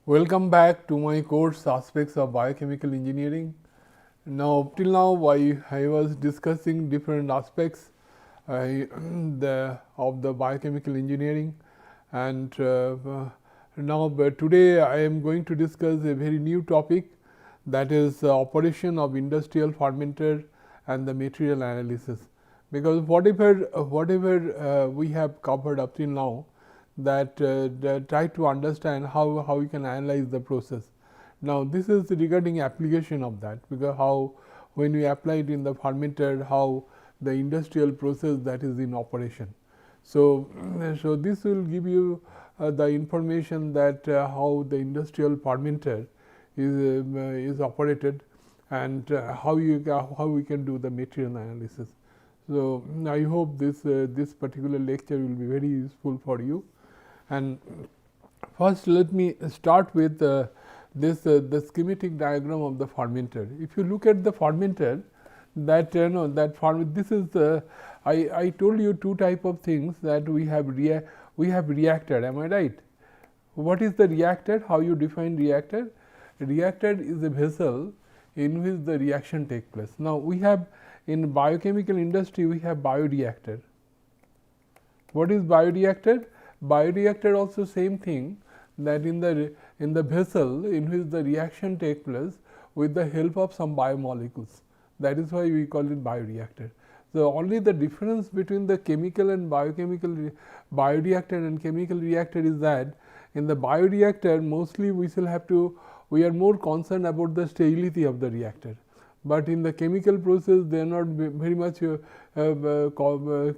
Welcome back to my course Aspects of Biochemical Engineering. Now, till now I was discussing different aspects of the biochemical engineering, and but today I am going to discuss a very new topic, that is operation of industrial fermenter and the material analysis. Because whatever we have covered up till now, that try to understand how we can analyze the process. Now, this is regarding application of that, because how when we apply it in the fermenter, how the industrial process that is in operation. So, this will give you the information that how the industrial fermenter is operated, and how we can do the material analysis. So, I hope this particular lecture will be very useful for you. And first, let me start with the schematic diagram of the fermenter. If you look at the fermenter, that this is the I told you two type of things, that we have reactor. Am I right? What is the reactor? How you define reactor? Reactor is a vessel in which the reaction take place. Now, we have in biochemical industry we have bioreactor. What is bioreactor? Bioreactor also same thing, that in the vessel in which the reaction take place with the help of some biomolecules. That is why we call it bioreactor. So, only the difference between the chemical and bioreactor and chemical reactor is that in the bioreactor mostly we are more concerned about the sterility of the reactor. But in the chemical process, they are not very much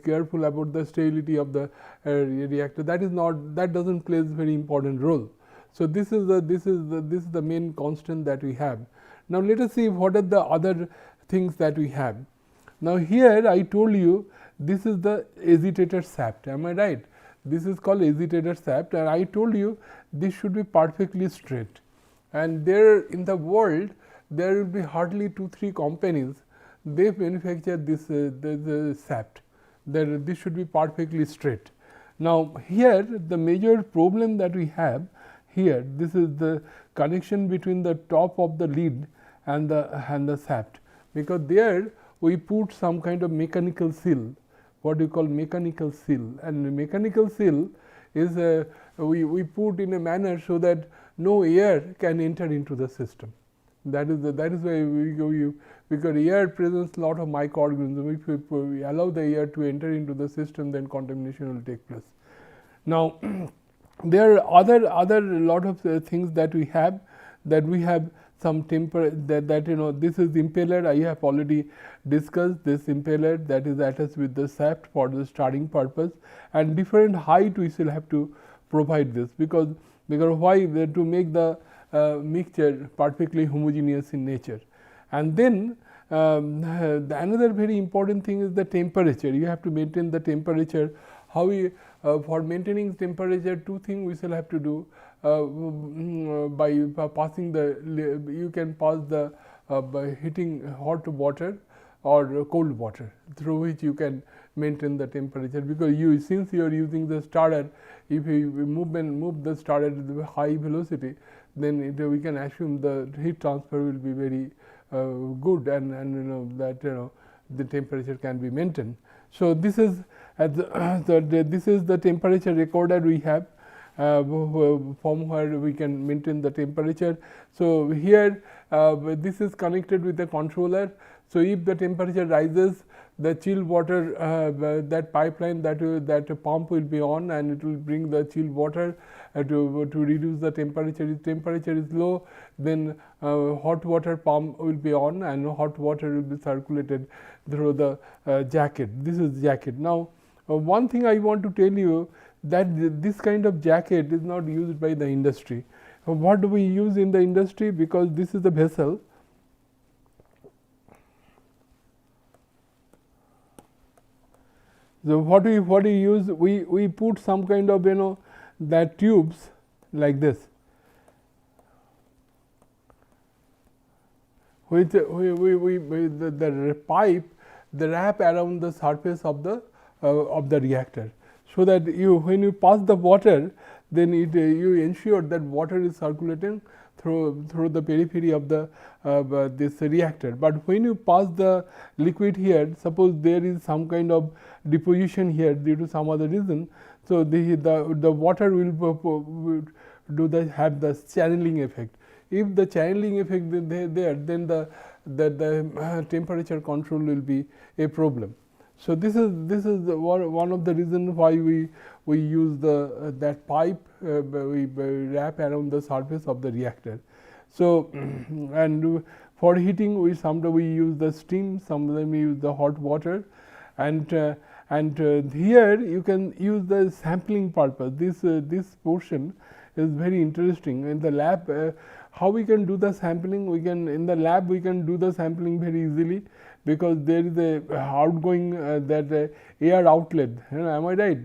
careful about the sterility of the reactor. That doesn't play a very important role. So, this is the main constant that we have. Now, let us see what are the other things that we have. Now, here I told you this is the agitator shaft. Am I right? This is called agitator shaft, and I told you this should be perfectly straight. And there in the world, there will be hardly 2-3 companies, they manufacture this shaft. This should be perfectly straight. Now, here the major problem that we have here, this is the connection between the top of the lid and the shaft, because there we put some kind of mechanical seal, what we call mechanical seal, and the mechanical seal is we put in a manner so that no air can enter into the system. That is why because air presents lot of microorganisms. If we allow the air to enter into the system, then contamination will take place. Now, there are other lot of things that we have. That we have some this is impeller. I have already discussed this impeller that is attached with the shaft for the starting purpose, and different height we still have to provide this, because why? To make the mixture perfectly homogeneous in nature. And then another very important thing is the temperature. You have to maintain the temperature. How we for maintaining temperature, two things we shall have to do by passing you can pass the by heating hot water or cold water, through which you can maintain the temperature, because since you are using the starter, if you move the starter at high velocity, then we can assume the heat transfer will be very good, and the temperature can be maintained. So, this is this is the temperature recorder we have, from where we can maintain the temperature. So, here this is connected with the controller. So, if the temperature rises, the chill water that pipeline that pump will be on, and it will bring the chilled water to reduce the temperature. If temperature is low, then hot water pump will be on, and hot water will be circulated through the jacket. This is jacket. Now, one thing I want to tell you, that this kind of jacket is not used by the industry. What do we use in the industry? Because this is the vessel. So, what we use, we put some kind of that tubes like this, which the pipe they wrap around the surface of the reactor, so that when you pass the water, then you ensure that water is circulating through the periphery of the this reactor. But when you pass the liquid here, suppose there is some kind of deposition here due to some other reason, so the water will have the channeling effect. If the channeling effect is there, then the temperature control will be a problem. So this is one of the reasons why we use that pipe we wrap around the surface of the reactor. So and for heating sometimes we use the steam, sometimes we use the hot water, and here you can use the sampling purpose. This portion is very interesting. In the lab, how we can do the sampling? In the lab we can do the sampling very easily, because there is a outgoing air outlet. Am I right?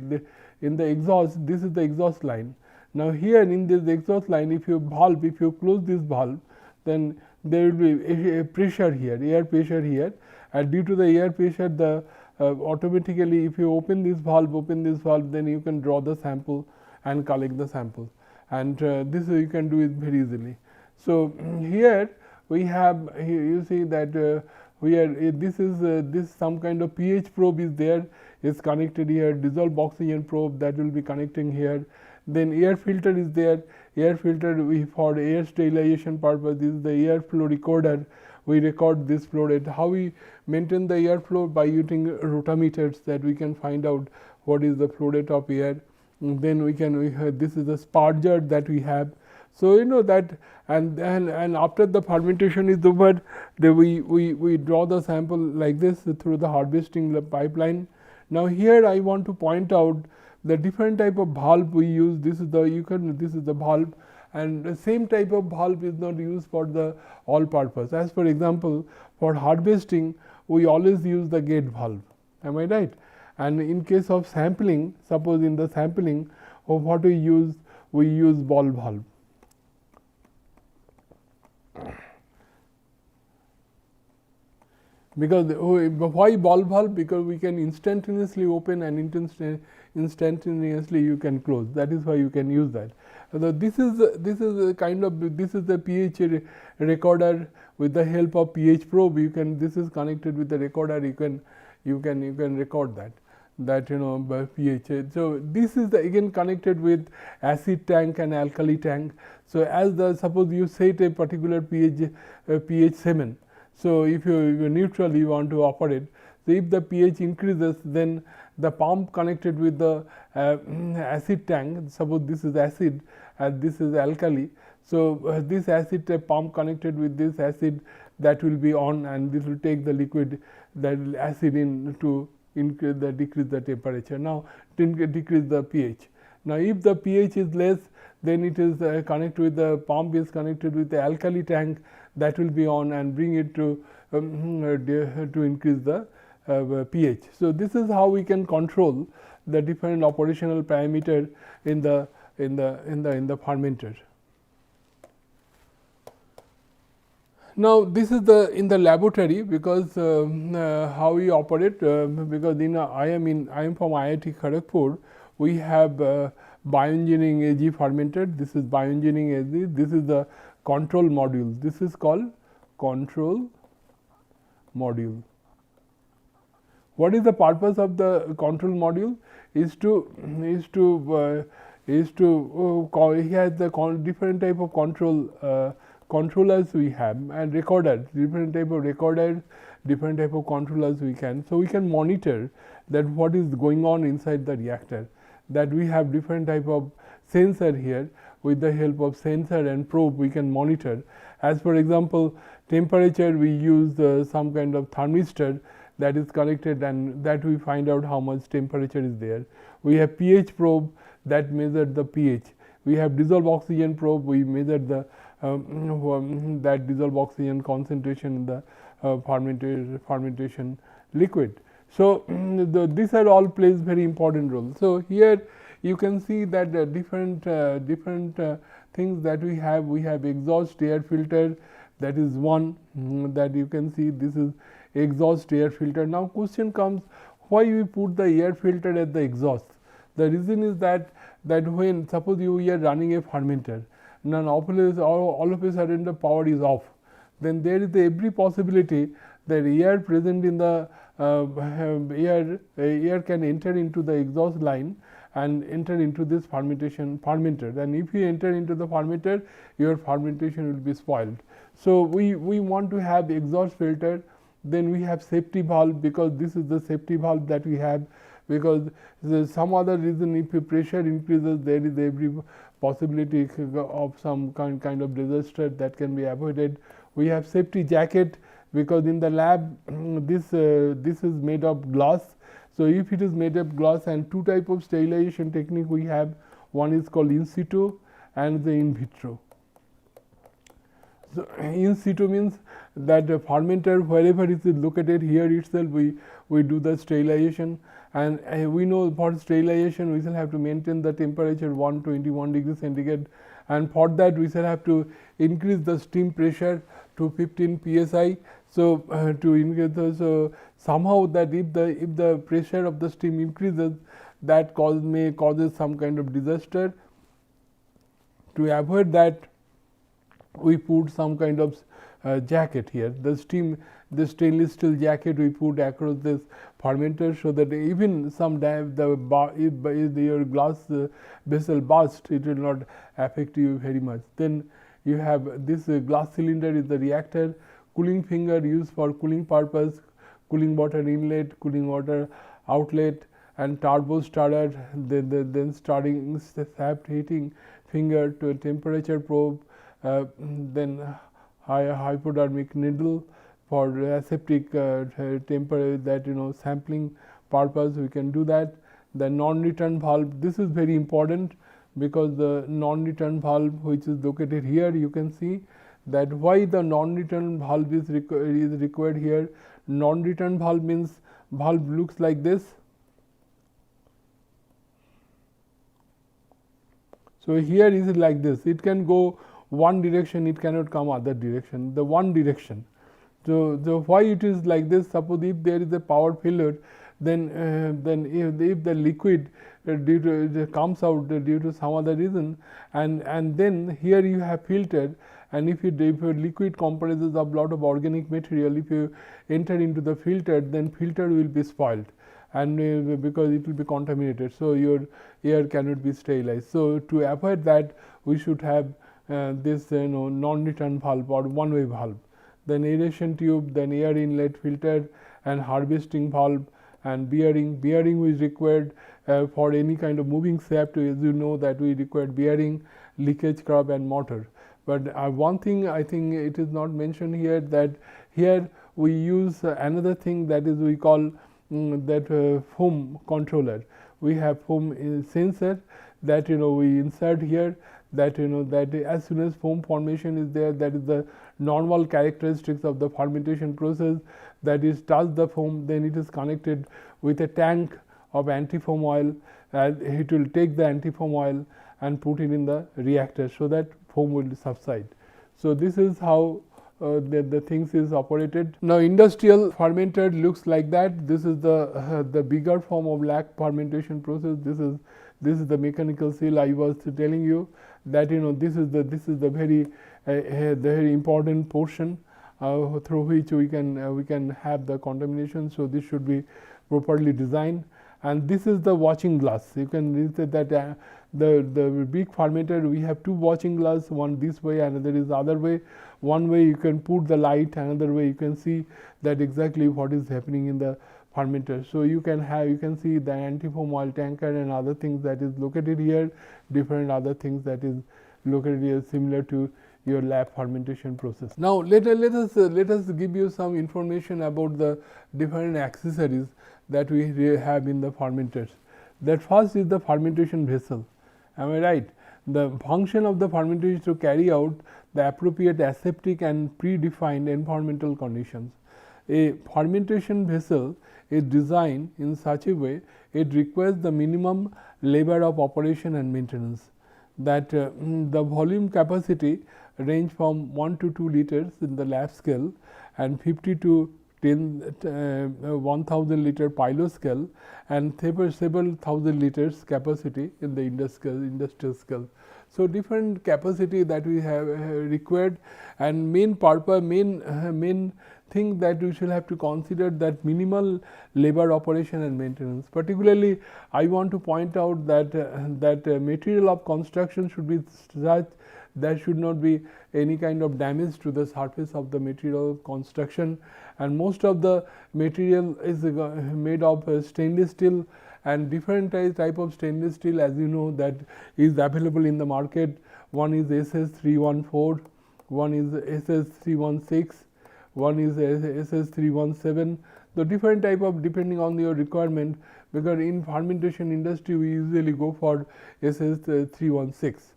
In the exhaust, this is the exhaust line. Now here in this exhaust line, if you close this valve, then there will be a pressure here, air pressure here, and due to the air pressure, automatically if you open this valve, then you can draw the sample and collect the sample, and this you can do it very easily. So here we have, you see that this some kind of pH probe is there, is connected here, dissolved oxygen probe that will be connecting here. Then air filter is there, air filter for air sterilization purpose. This is the airflow recorder. We record this flow rate. How we maintain the airflow? By using rotameters, that we can find out what is the flow rate of air. And then this is the sparger that we have. So you know that, and after the fermentation is over, we draw the sample like this through the harvesting pipeline. Now here I want to point out the different type of valve we use. This is the valve, and the same type of valve is not used for the all purpose. As for example, for harvesting we always use the gate valve. Am I right? And in case of sampling, suppose in the sampling of what we use ball valve. Because why ball valve? Because we can instantaneously open and instantaneously you can close. That is why you can use that. So this is the pH recorder with the help of pH probe. This is connected with the recorder. You can record that by pH. So this is again connected with acid tank and alkali tank. So as suppose you set a particular pH 7. So if you're neutral, you want to operate. So if the pH increases, then the pump connected with the acid tank, suppose this is acid and this is alkali. So this acid pump connected with this acid, that will be on, and this will take the liquid, that will acid in to decrease the temperature. Now decrease the pH. Now if the pH is less, then it is connected with the pump is connected with the alkali tank, that will be on and bring it to increase the pH. So this is how we can control the different operational parameter in the fermenter. Now this is in the laboratory, because how we operate, because I am from IIT Kharagpur. We have bioengineering AG fermenter. This is bioengineering AG. This is the control module. This is called control module. What is the purpose of the control module? Is to he has the different type of controllers we have, and recorders, different type of recorders, different type of controllers we can. So we can monitor that what is going on inside the reactor. That we have different type of sensor here. With the help of sensor and probe, we can monitor. As for example, temperature, we use some kind of thermistor that is connected, and that we find out how much temperature is there. We have pH probe that measures the pH. We have dissolved oxygen probe. We measure the that dissolved oxygen concentration in the fermentation liquid. So these are all plays very important role. So here you can see that different things that we have exhaust air filter, that is one that you can see. This is exhaust air filter. Now question comes, why we put the air filter at the exhaust? The reason is that when suppose we are running a fermenter, now all of a sudden the power is off, then there is every possibility that air present in the air can enter into the exhaust line and enter into this fermenter. And if you enter into the fermenter, your fermentation will be spoiled. So we want to have exhaust filter. Then we have safety valve, because this is the safety valve that we have, because some other reason, if the pressure increases, there is every possibility of some kind of disaster that can be avoided. We have safety jacket, because in the lab this is made of glass. So if it is made of glass, and two type of sterilization technique we have, one is called in situ and the in vitro. So in situ means that the fermenter, wherever it is located, here itself we do the sterilization, and we know for sterilization we shall have to maintain the temperature 121 degrees centigrade, and for that we shall have to increase the steam pressure to 15 psi. So to increase so somehow that if the pressure of the steam increases, that may causes some kind of disaster. To avoid that, we put some kind of jacket here. The stainless steel jacket we put across this fermenter, so that even some if your glass vessel burst, it will not affect you very much. Then you have this glass cylinder is the reactor, cooling finger used for cooling purpose, cooling water inlet, cooling water outlet, and turbo stirrer, then starting shaft heating finger to a temperature probe, then hypodermic needle for aseptic temperature, that sampling purpose we can do that. The non-return valve, this is very important, because the non-return valve which is located here, you can see that why the non-return valve is required here. Non-return valve means valve looks like this. So here is like this, it can go one direction, it cannot come other direction, the one direction. So why it is like this? Suppose if there is a power failure, then if the liquid comes out due to some other reason, and then here you have filtered, and if your liquid comprises of lot of organic material, if you enter into the filter, then filter will be spoiled, and because it will be contaminated, so your air cannot be sterilized. So to avoid that, we should have this non-return valve or one-way valve, then aeration tube, then air inlet filter, and harvesting valve, and bearing. Bearing is required for any kind of moving shaft. As you know that we require bearing, leakage curb, and motor. But one thing I think it is not mentioned here, that here we use another thing, that is we call that foam controller. We have foam sensor that we insert here, that that as soon as foam formation is there, that is the normal characteristics of the fermentation process, that is touch the foam, then it is connected with a tank of anti-foam oil, and it will take the anti-foam oil and put it in the reactor, so that foam will subside. So this is how the things is operated. Now industrial fermenter looks like that. This is the bigger form of lac fermentation process. This is the mechanical seal. I was telling you that this is the very important portion through which we can have the contamination. So this should be properly designed. And this is the watching glass. You can say that the big fermenter, we have two watching glass, one this way, another is the other way. One way you can put the light, another way you can see that exactly what is happening in the fermenter. So you can see the anti-foam oil tanker and other things that is located here, different other things that is located here, similar to your lab fermentation process. Now let us give you some information about the different accessories that we have in the fermenters. That first is the fermentation vessel. Am I right? The function of the fermenter is to carry out the appropriate aseptic and predefined environmental conditions. A fermentation vessel is designed in such a way it requires the minimum labor of operation and maintenance. That the volume capacity range from 1 to 2 liters in the lab scale, and 50 to 1000 liter pilot scale and several thousand liters capacity in the industrial scale. So, different capacity that we have required, and main purpose, main thing that we should have to consider that minimal labor operation and maintenance. Particularly, I want to point out that material of construction should be such there should not be any kind of damage to the surface of the material of construction, and most of the material is made of stainless steel, and different type of stainless steel, as you know, that is available in the market. One is SS314, one is SS316, one is SS317. The different type of, depending on your requirement, because in fermentation industry we usually go for SS316.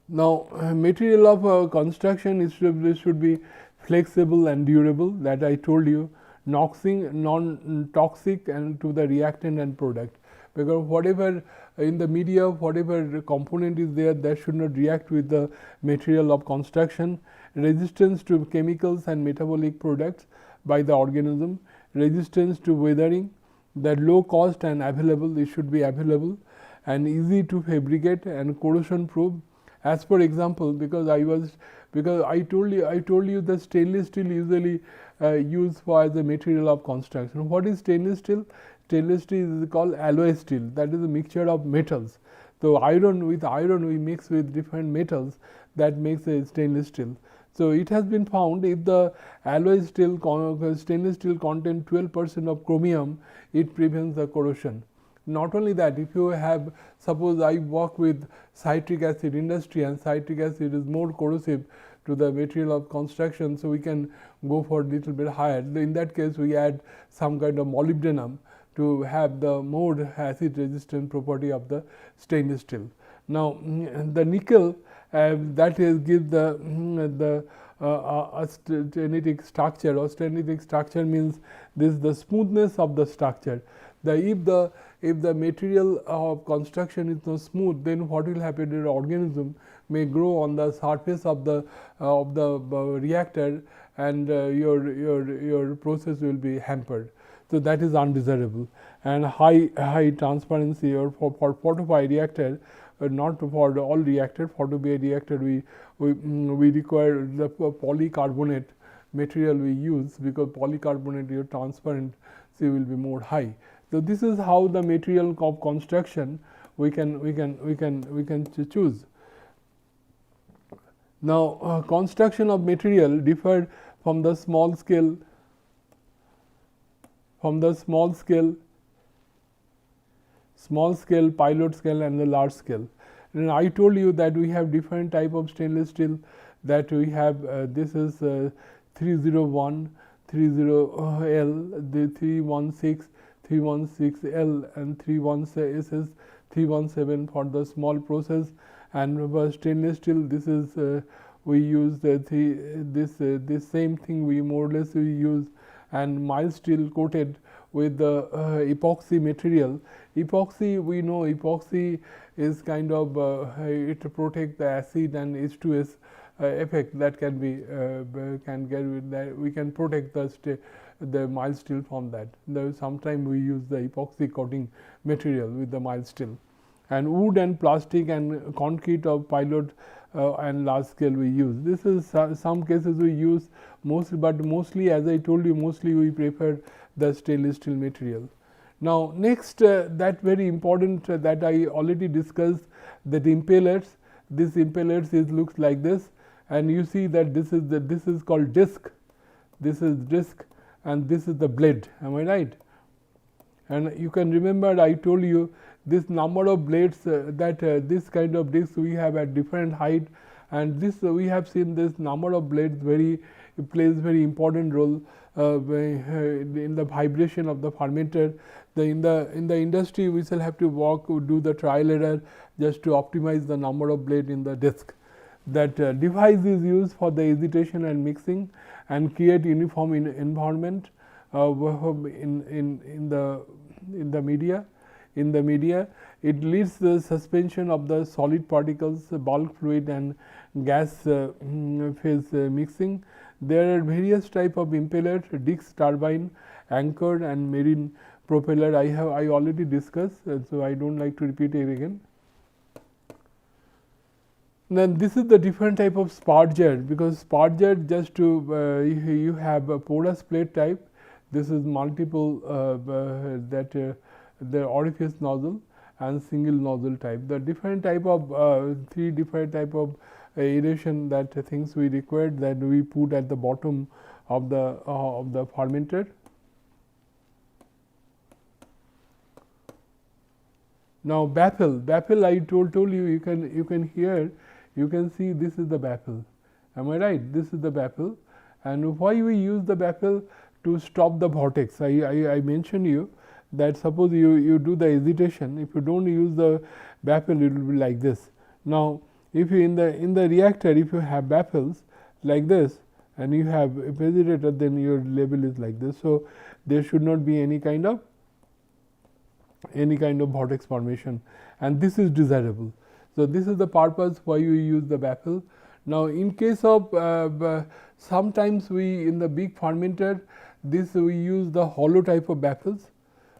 Now, material of construction should be flexible and durable, that I told you, non-toxic and to the reactant and product, because whatever in the media, whatever component is there, that should not react with the material of construction. Resistance to chemicals and metabolic products by the organism, resistance to weathering, that low cost and available, it should be available, and easy to fabricate and corrosion proof. As for example, because I told you that stainless steel usually used for as a material of construction. What is stainless steel? Stainless steel is called alloy steel, that is a mixture of metals. So, with iron we mix with different metals, that makes a stainless steel. So, it has been found if the alloy steel stainless steel contain 12% of chromium, it prevents the corrosion. Not only that, if you have, suppose I work with citric acid industry, and citric acid is more corrosive to the material of construction, so we can go for a little bit higher. In that case, we add some kind of molybdenum to have the more acid resistant property of the stainless steel. Now, the nickel that is gives the austenitic structure. Austenitic structure means this is the smoothness of the structure. If the material of construction is not smooth, then what will happen? The organism may grow on the surface of the reactor, and your process will be hampered. So, that is undesirable. And high transparency, or for photobioreactor, not for all reactor, photobioreactor we require the polycarbonate material we use, because polycarbonate, your transparency will be more high. So, this is how the material of construction we can choose. Now, construction of material differ from the small scale pilot scale and the large scale. And I told you that we have different type of stainless steel, that we have this is 301, 30L, the 316, 316L, and 317 for the small process. And for stainless steel, this is we use this same thing we more or less we use, and mild steel coated with the epoxy material. Epoxy, we know epoxy is kind of it protect the acid and H2S effect that can be we can protect the mild steel from that. Sometimes we use the epoxy coating material with the mild steel. And wood and plastic and concrete of pilot and large scale we use. This is some cases we use mostly as I told you, mostly we prefer the stainless steel material. Now, next that very important that I already discussed, that impellers. This impellers looks like this, and you see that this is called disc. This is disc, and this is the blade. Am I right? And you can remember I told you this number of blades this kind of discs we have at different height, and this we have seen this number of blades plays very important role in the vibration of the fermenter. In the industry we shall have to do the trial error just to optimize the number of blade in the disc. That device is used for the agitation and mixing and create uniform environment in the media. it leads the suspension of the solid particles, bulk fluid and gas phase mixing. There are various type of impeller, Dix turbine, anchor and marine propeller. I already discussed, so I don't like to repeat it again. Then this is the different type of spark jet, because spark jet just to you have a porous plate type. This is multiple the orifice nozzle and single nozzle type. The different type of 3 different type of aeration that things we required that we put at the bottom of the fermenter. Now baffle I told you, you can hear, you can see this is the baffle. Am I right? This is the baffle. And why we use the baffle? To stop the vortex. I mentioned you that suppose you do the agitation, if you don't use the baffle, it will be like this. Now if you in the reactor, if you have baffles like this and you have a agitator, then your level is like this. So there should not be any kind of vortex formation, and this is desirable. So this is the purpose why you use the baffle. Now in case of sometimes we in the big fermenter, this we use the hollow type of baffles.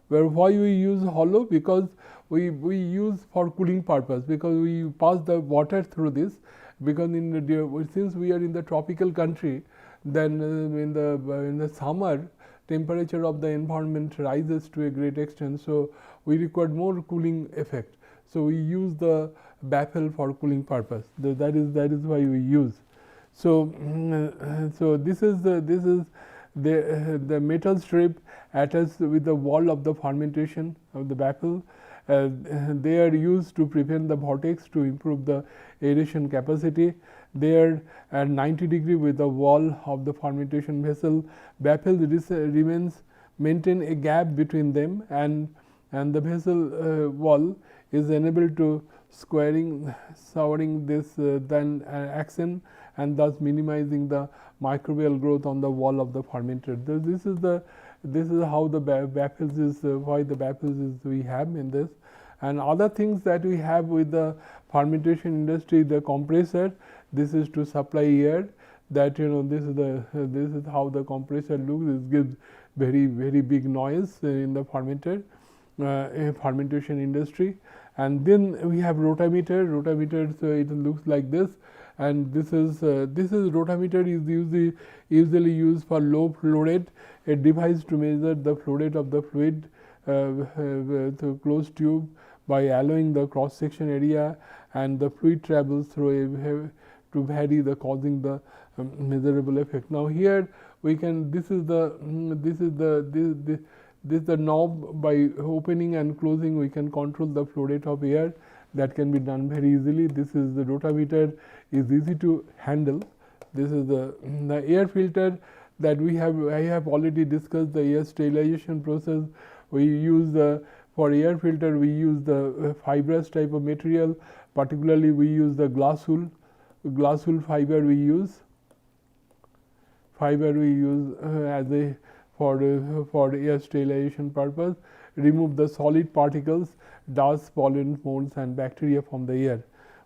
Where why we use hollow? Because we use for cooling purpose, because we pass the water through this, because in the since we are in the tropical country, then in the summer temperature of the environment rises to a great extent, so we require more cooling effect. So we use the baffle for cooling purpose. That is why we use. So so this is the metal strip attached with the wall of the fermentation of the baffle. They are used to prevent the vortex, to improve the aeration capacity. They are at 90 degree with the wall of the fermentation vessel. Baffle remains maintain a gap between them, and the vessel wall is enabled to souring this then action, and thus minimizing the microbial growth on the wall of the fermenter. This is how the baffles is why the baffles is we have in this. And other things that we have with the fermentation industry, the compressor. This is to supply air. That this is how the compressor looks. It gives very big noise in the fermenter fermentation industry. And then we have rotameter. So it looks like this. And this is rotameter is usually used for low flow rate, a device to measure the flow rate of the fluid through closed tube by allowing the cross section area, and the fluid travels through to vary the causing the measurable effect. Now here we can this is the knob. By opening and closing we can control the flow rate of air. That can be done very easily. This is the rotameter, is easy to handle. This is the air filter that we have. I have already discussed the air sterilization process. We use for air filter we use the fibrous type of material. Particularly we use the glass wool fiber. We use as a for air sterilization purpose. Remove the solid particles, dust, pollen, molds and bacteria from the air.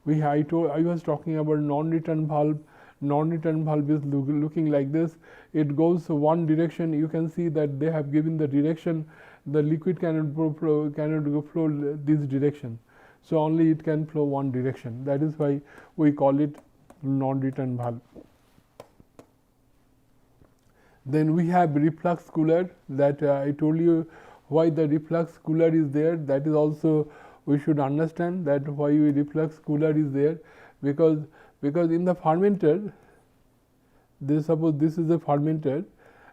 I was talking about non-return valve. Non-return valve is looking like this. It goes one direction. You can see that they have given the direction. The liquid cannot flow this direction. So only it can flow one direction. That is why we call it non-return valve. Then we have reflux cooler, that I told you why the reflux cooler is there. That is also we should understand that why reflux cooler is there, because in the fermenter, suppose this is a fermenter,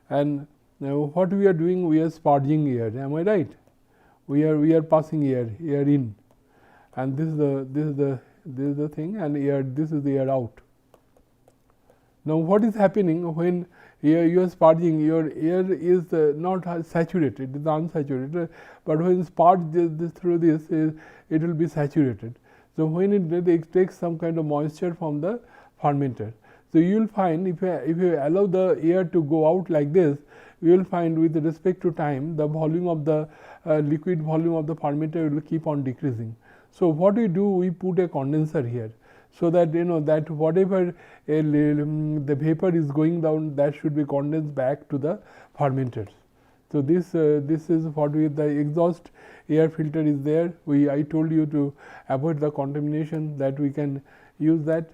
and what we are doing, we are sparging air. Am I right? We are passing air in, and this is the thing, and this is the air out. Now what is happening when you are sparging? Your air is not saturated, it is unsaturated, but when sparged through this, it will be saturated. So when it takes some kind of moisture from the fermenter. So you will find if you allow the air to go out like this, you will find with respect to time the volume of the liquid volume of the fermenter will keep on decreasing. So, what we do, we put a condenser here, so that that whatever the vapor is going down, that should be condensed back to the fermenters. So, this is what the exhaust air filter is there. I told you to avoid the contamination, that we can use that.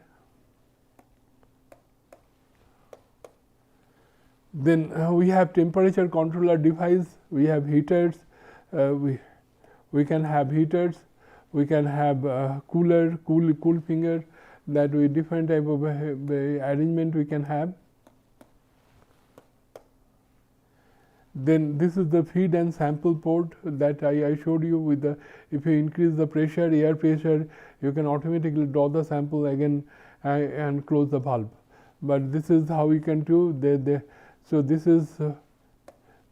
Then we have temperature controller device, we have heaters, we can have heaters, we can have cooler, cool finger, that we different type of arrangement we can have. Then this is the feed and sample port that I showed you with the, if you increase the pressure, air pressure, you can automatically draw the sample again and close the valve. But this is how we can do. So this is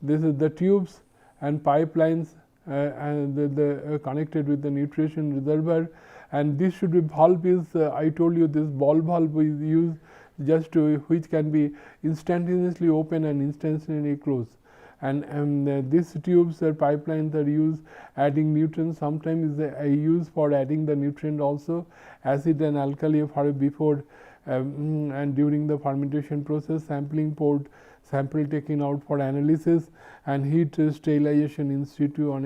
the tubes and pipelines and the connected with the nutrition reservoir, and this should be valve is I told you this ball valve we use just to, which can be instantaneously open and instantaneously close. And these tubes or pipelines are used adding nutrients. Sometimes I use for adding the nutrient also, acid and alkali for before and during the fermentation process. Sampling port, sample taken out for analysis, and heat sterilization in situ on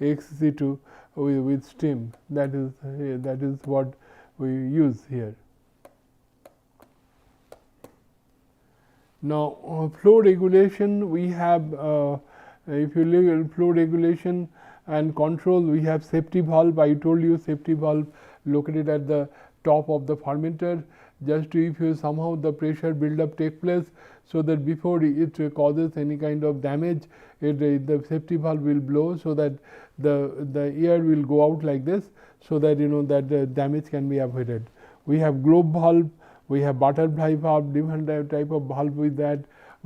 ex situ with steam. That is what we use here. Now, flow regulation, we have if you look at flow regulation and control, we have safety valve. I told you safety valve located at the top of the fermenter, just to, if you somehow the pressure build up take place, so that before it causes any kind of damage, the safety valve will blow, so that the air will go out like this, so that that the damage can be avoided. We have globe valve, we have butterfly valve, different type of valve with that.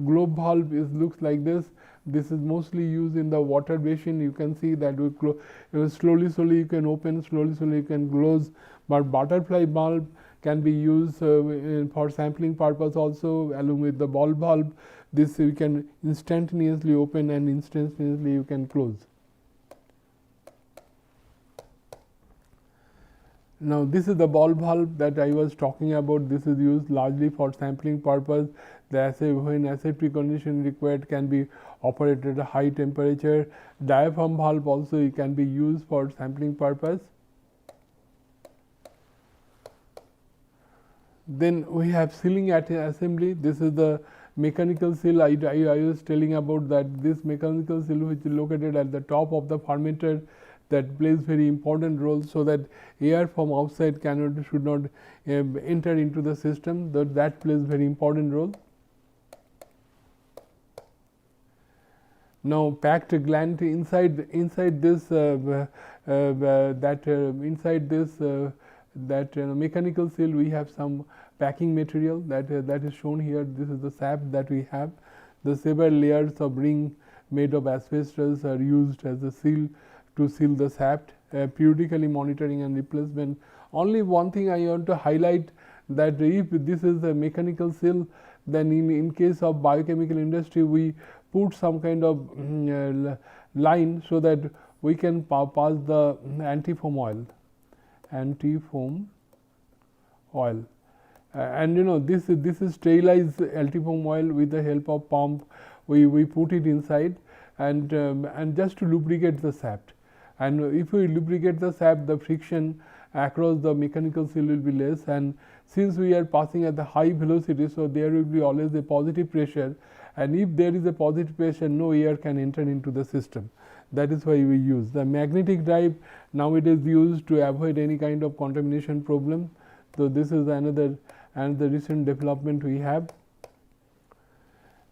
Globe valve looks like this. This is mostly used in the water basin. You can see that we slowly you can open, slowly you can close. But butterfly valve can be used for sampling purpose also, along with the ball valve. This you can instantaneously open and instantaneously you can close. Now, this is the ball valve that I was talking about. This is used largely for sampling purpose. The assay, when aseptic condition required, can be operated at a high temperature. Diaphragm valve also it can be used for sampling purpose. Then we have sealing assembly. This is the mechanical seal. I was telling about that this mechanical seal, which is located at the top of the fermenter, that plays very important role, so that air from outside should not enter into the system. That plays very important role. Now, packed gland inside this mechanical seal, we have some packing material that is shown here. This is the sap that we have. The several layers of ring made of asbestos are used as a seal to seal the sap. Periodically monitoring and replacement. Only one thing I want to highlight, that if this is a mechanical seal, then in case of biochemical industry, we put some kind of line, so that we can pass the anti-foam oil. And this is sterilized anti-foam oil with the help of pump. We put it inside and just to lubricate the sap. And if we lubricate the sap, the friction across the mechanical seal will be less, and since we are passing at the high velocity, so there will be always a positive pressure, and if there is a positive pressure, no air can enter into the system. That is why we use the magnetic drive nowadays used to avoid any kind of contamination problem. So this is another recent development we have.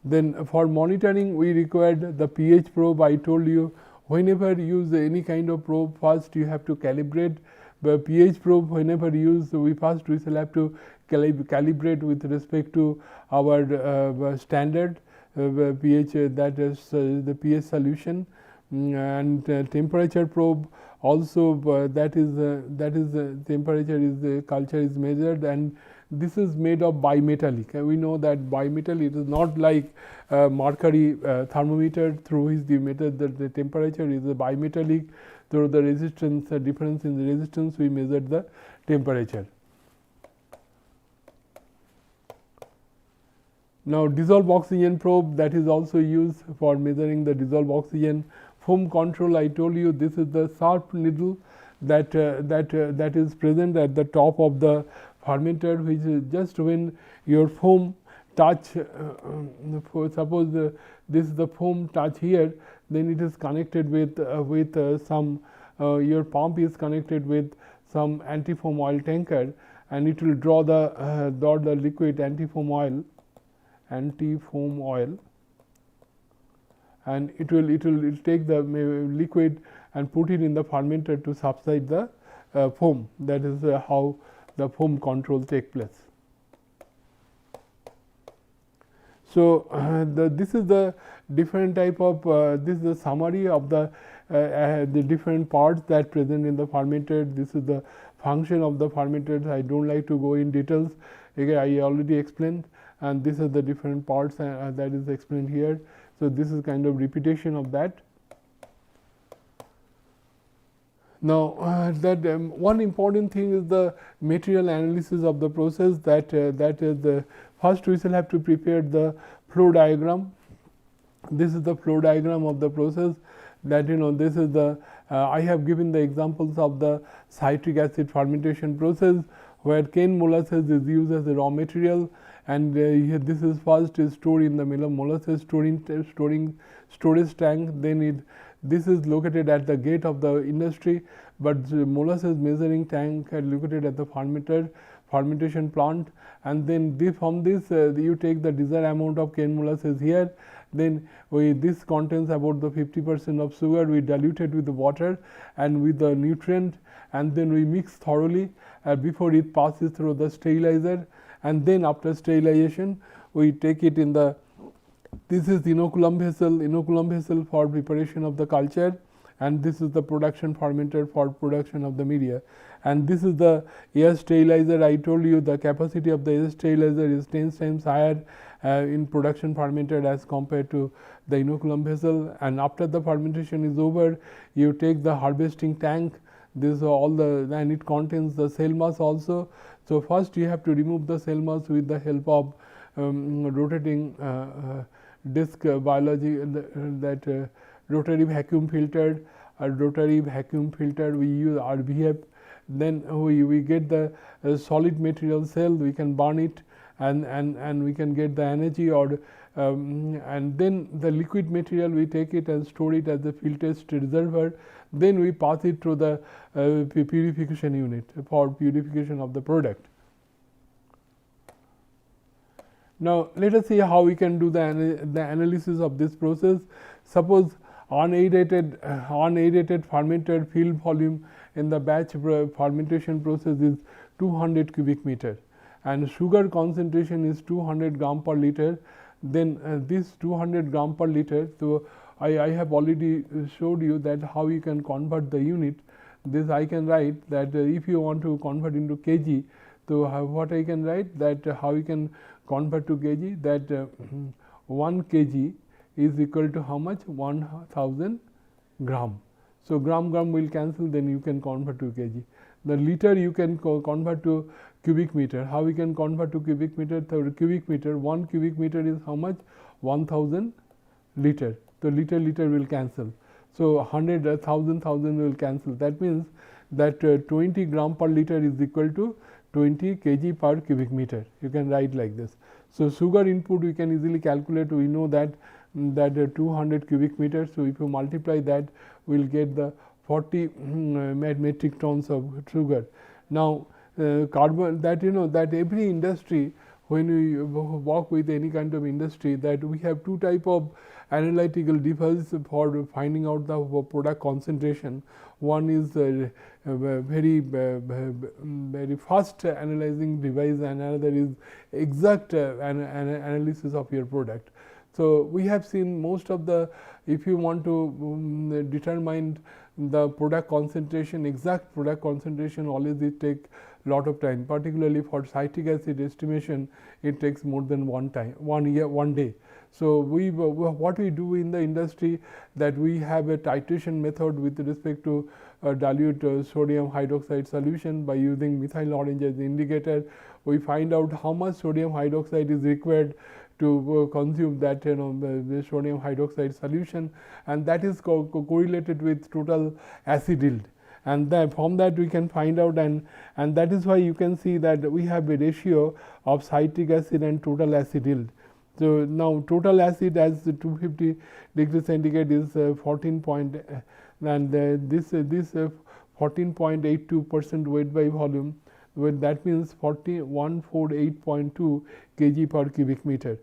Then for monitoring, we required the pH probe. I told you, whenever you use any kind of probe, first you have to calibrate. The pH probe, whenever used, we shall have to calibrate with respect to our standard pH, that is the pH solution, and temperature probe also, that is temperature is culture is measured, and this is made of bimetallic. We know that bimetal, it is not like mercury thermometer through which the metal the temperature is a bimetallic. Through the resistance difference in the resistance, we measured the temperature. Now, dissolved oxygen probe, that is also used for measuring the dissolved oxygen. Foam control, I told you, this is the sharp needle that is present at the top of the fermenter, which is just when your foam touch, suppose this is the foam touch here, then it is connected with some your pump is connected with some anti-foam oil tanker, and it will draw the liquid anti-foam oil, and it will take the liquid and put it in the fermenter to subside the foam. That is how the foam control take place. So, this is the different type of this is the summary of the different parts that present in the fermenter. This is the function of the fermenter. I don't like to go in details. Again, I already explained, and this is the different parts that is explained here. So, this is kind of repetition of that. Now, one important thing is the material analysis of the process. That is the first we shall have to prepare the flow diagram. This is the flow diagram of the process. That this is the I have given the examples of the citric acid fermentation process, where cane molasses is used as a raw material, and this is first is stored in the molasses storage tank. Then this is located at the gate of the industry, but the molasses measuring tank are located at the fermentation plant, and then from this you take the desired amount of cane molasses here. Then this contains about the 50% of sugar. We dilute it with the water and with the nutrient, and then we mix thoroughly before it passes through the sterilizer, and then after sterilization we take it in the this is the inoculum vessel for preparation of the culture, and this is the production fermenter for production of the media, and this is the air sterilizer. I told you the capacity of the air sterilizer is 10 times higher in production fermenter as compared to the inoculum vessel. And after the fermentation is over, you take the harvesting tank. This and it contains the cell mass also. So, first you have to remove the cell mass with the help of rotating disc biology, that rotary vacuum filter. We use RVF. Then we get the solid material cell. We can burn it, and we can get the energy, or and then the liquid material we take it and store it as a field test reservoir. Then we pass it through the purification unit for purification of the product. Now, let us see how we can do the analysis of this process. Suppose unaerated fermented field volume in the batch fermentation process is 200 cubic meter, and sugar concentration is 200 gram per liter. Then this 200 gram per liter. So, I have already showed you that how you can convert the unit. This I can write that if you want to convert into kg. So, what I can write that how you can convert to kg, that 1 kg is equal to how much? 1000 gram. So, gram will cancel, then you can convert to kg. The liter you can convert to cubic meter. How we can convert to cubic meter? So, cubic meter, 1 cubic meter is how much? 1000 liter. So, liter will cancel. So, 100, 1000 will cancel. That means that 20 gram per liter is equal to 20 kg per cubic meter. You can write like this. So, sugar input we can easily calculate. We know that 200 cubic meters. So, if you multiply that, we will get the 40 metric tons of sugar. Now, carbon, that that every industry, when we work with any kind of industry, that we have two type of analytical devices for finding out the product concentration. One is very fast analyzing device, and another is exact analysis of your product. So, we have seen most of the, if you want to determine the product concentration, exact product concentration, always it take lot of time, particularly for citric acid estimation it takes more than 1 day. So, what we do in the industry, that we have a titration method with respect to dilute sodium hydroxide solution by using methyl orange as the indicator. We find out how much sodium hydroxide is required to consume that the sodium hydroxide solution, and that is correlated with total acid yield, and from that we can find out, and that is why you can see that we have a ratio of citric acid and total acid yield. So, now total acid as 250 degrees centigrade is 14 point, and this 14.82% weight by volume, well, that means 148.2 kg per cubic meter.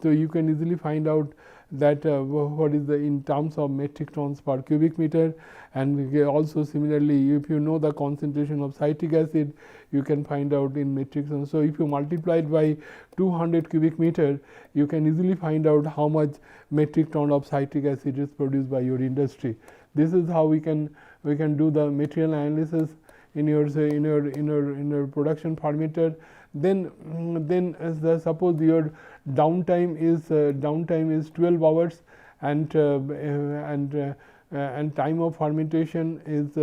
So, you can easily find out that what is the in terms of metric tons per cubic meter, and also similarly if you know the concentration of citric acid, you can find out in metric tons. So, if you multiply it by 200 cubic meter, you can easily find out how much metric ton of citric acid is produced by your industry. This is how we can do the material analysis in your production fermenter. Then suppose your downtime is 12 hours, and time of fermentation is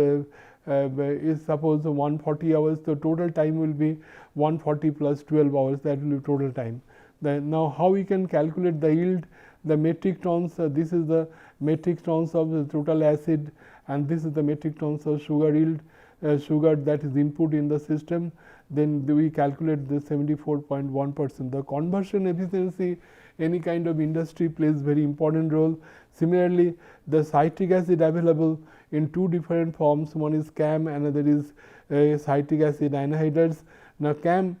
suppose 140 hours. So, total time will be 140 plus 12 hours, that will be total time. Now, how we can calculate the yield? The metric tons, this is the metric tons of the total acid, and this is the metric tons of sugar yield, sugar that is input in the system. Then we calculate the 74.1%. The conversion efficiency, any kind of industry plays very important role. Similarly, the citric acid available in two different forms, one is CAM, another is citric acid anhydrous. Now, CAM,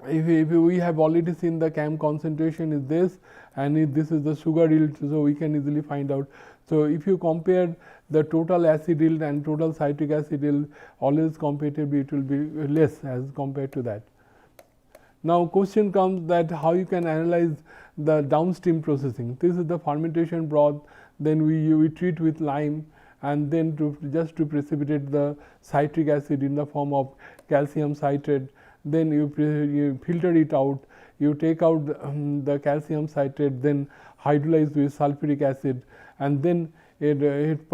if we have already seen the CAM concentration is this, and if this is the sugar yield, so we can easily find out. So, if you compare the total acid yield and total citric acid yield, always comparatively it will be less as compared to that. Now, question comes that how you can analyze the downstream processing. This is the fermentation broth, then we treat with lime, and then just to precipitate the citric acid in the form of calcium citrate. Then you filter it out, you take out the calcium citrate, then hydrolyze with sulfuric acid, and then it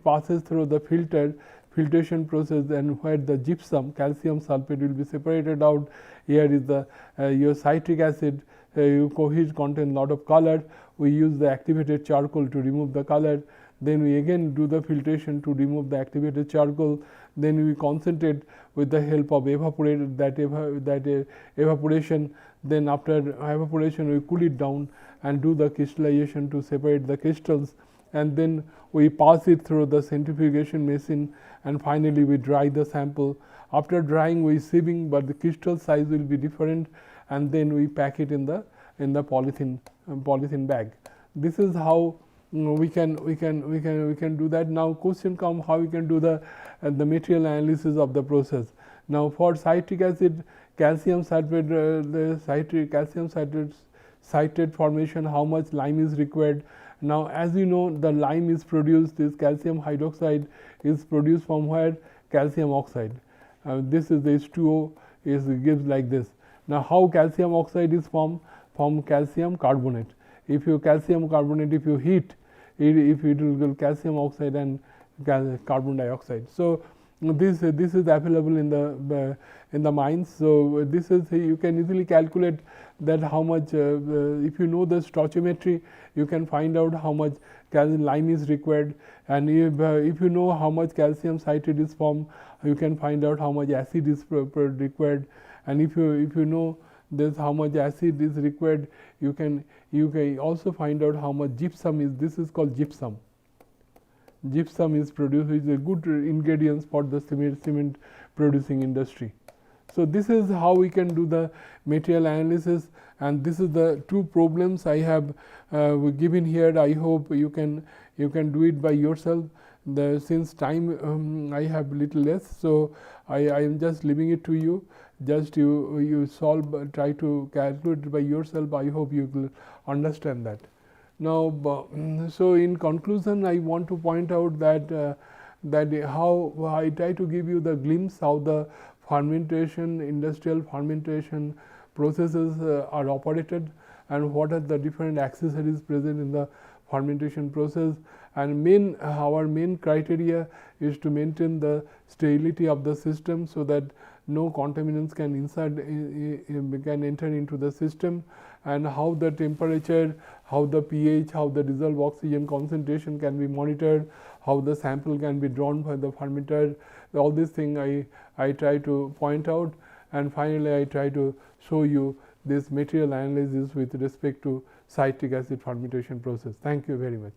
passes through the filtration process, and where the gypsum calcium sulfate will be separated out. Here is the your citric acid, which contain lot of color. We use the activated charcoal to remove the color. Then we again do the filtration to remove the activated charcoal. Then we concentrate with the help of evaporation. Then after evaporation we cool it down and do the crystallization to separate the crystals, and then we pass it through the centrifugation machine, and finally we dry the sample. After drying we sieving, but the crystal size will be different, and then we pack it in the polythene bag. This is how we can do that. Now, question come how we can do the material analysis of the process. Now, for citric acid, calcium sulfate, citrate formation, how much lime is required. Now, as you know, the lime is produced, this calcium hydroxide is produced from where? Calcium oxide. This is the H2O gives like this. Now, how calcium oxide is formed? From calcium carbonate. If you calcium carbonate, if you heat, it will give calcium oxide and carbon dioxide. So, this is available in the mines. So, this is you can easily calculate that how much if you know the stoichiometry, you can find out how much lime is required, and if you know how much calcium citrate is formed, you can find out how much acid is required, and if you know this how much acid is required, you can also find out how much gypsum is. This is called gypsum. Gypsum is produced, which is a good ingredient for the cement producing industry. So, this is how we can do the material analysis, and this is the two problems I have given here. I hope you can do it by yourself. Since time I have little less, so I am just leaving it to you. Just you solve, try to calculate it by yourself. I hope you will understand that. Now, so in conclusion, I want to point out that that how I try to give you the glimpse how the fermentation, industrial fermentation processes are operated, and what are the different accessories present in the fermentation process. And our main criteria is to maintain the sterility of the system, so that no contaminants can enter into the system, and how the temperature, how the pH, how the dissolved oxygen concentration can be monitored, how the sample can be drawn by the fermenter. All these things I try to point out, and finally I try to show you this material analysis with respect to citric acid fermentation process. Thank you very much.